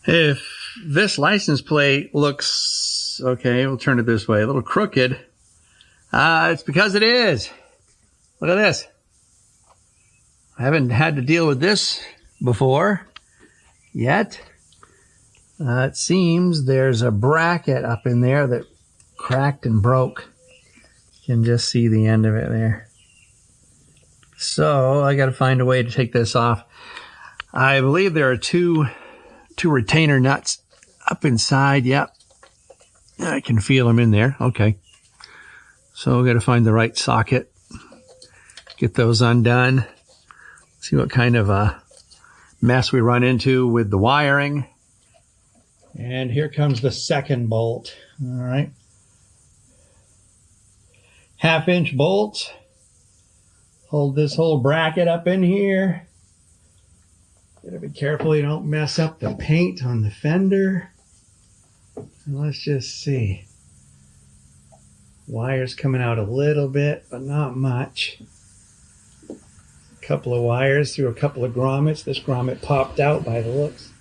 If this license plate looks, okay, we'll turn it this way, a little crooked, it's because it is. Look at this. I haven't had to deal with this before yet. It seems there's a bracket up in there that cracked and broke. You can just see the end of it there. So I got to find a way to take this off. I believe there are two retainer nuts up inside. Yep. I can feel them in there. Okay. So we got to find the right socket. Get those undone. See what kind of a mess we run into with the wiring. And here comes the second bolt. All right. 1/2-inch bolts. Hold this whole bracket up in here. Gotta be careful you don't mess up the paint on the fender. And let's just see. Wires coming out a little bit, but not much. A couple of wires through a couple of grommets. This grommet popped out by the looks.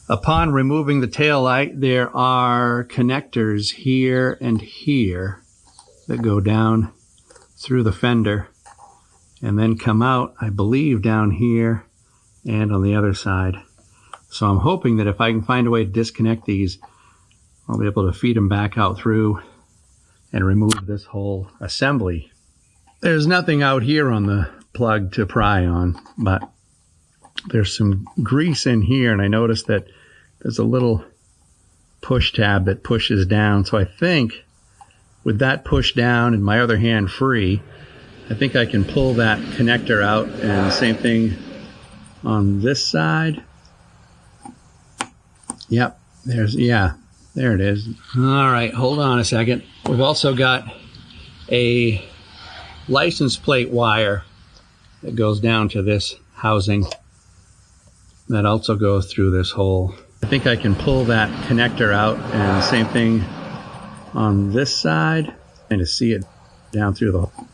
Upon removing the taillight, there are connectors here and here that go down through the fender and then come out, I believe, down here and on the other side. So I'm hoping that if I can find a way to disconnect these, I'll be able to feed them back out through and remove this whole assembly. There's nothing out here on the plug to pry on, but there's some grease in here, and I noticed that there's a little push tab that pushes down. So I think with that push down and my other hand free, I think I can pull that connector out, and the same thing on this side. Yep, there it is. All right, hold on a second. We've also got a license plate wire that goes down to this housing that also goes through this hole. I think I can pull that connector out, and the same thing on this side, and to see it down through the hole.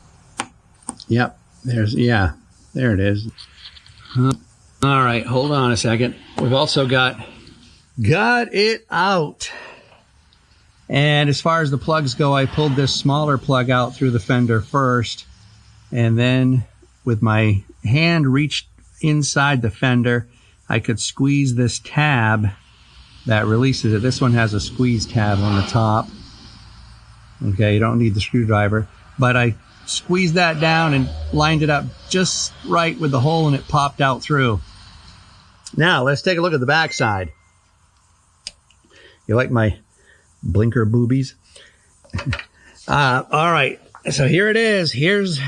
Yep, there it is. All right, hold on a second. We've also got it out. And as far as the plugs go, I pulled this smaller plug out through the fender first, and then with my hand reached inside the fender, I could squeeze this tab that releases it. This one has a squeeze tab on the top. Okay, you don't need the screwdriver, but I squeezed that down and lined it up just right with the hole, and it popped out through. Now let's take a look at the back side. You like my blinker boobies? All right, so here it is. Here's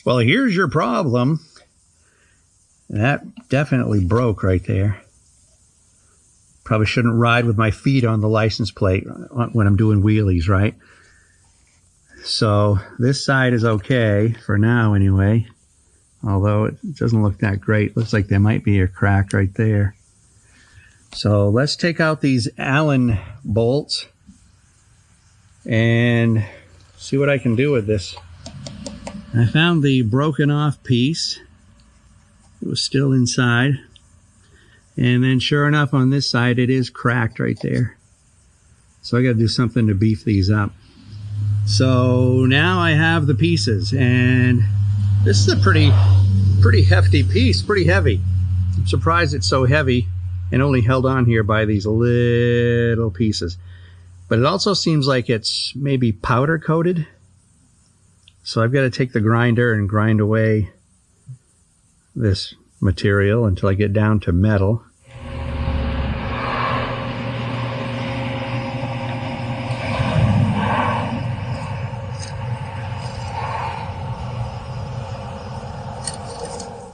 your problem. That definitely broke right there. Probably shouldn't ride with my feet on the license plate when I'm doing wheelies, right? So this side is okay for now anyway, although it doesn't look that great. Looks like there might be a crack right there. So let's take out these Allen bolts and see what I can do with this. I found the broken off piece. It was still inside. And then sure enough, on this side, it is cracked right there. So I got to do something to beef these up. So now I have the pieces, and this is a pretty hefty piece, pretty heavy. I'm surprised it's so heavy and only held on here by these little pieces. But it also seems like it's maybe powder coated. So I've got to take the grinder and grind away this material until I get down to metal.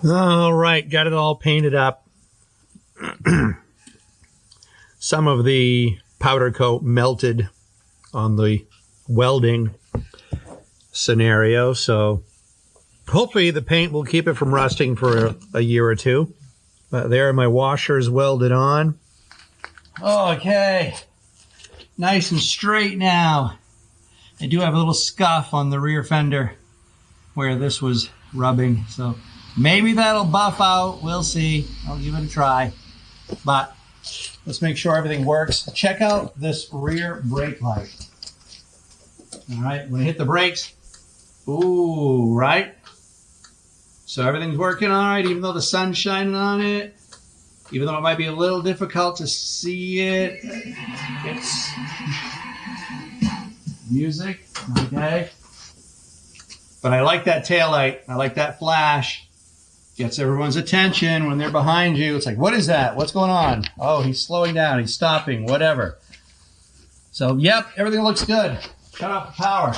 All right, got it all painted up. Some of the powder coat melted on the welding scenario, so hopefully the paint will keep it from rusting for a year or two. But there are my washers welded on. Okay, nice and straight now. I do have a little scuff on the rear fender where this was rubbing, so maybe that'll buff out. We'll see. I'll give it a try. But let's make sure everything works. Check out this rear brake light. All right, when I hit the brakes, ooh, right? So everything's working all right, even though the sun's shining on it. Even though it might be a little difficult to see it. It's music, okay? But I like that taillight. I like that flash. Gets everyone's attention when they're behind you. It's like, what is that? What's going on? Oh, he's slowing down. He's stopping, whatever. So, yep, everything looks good. Shut off the power.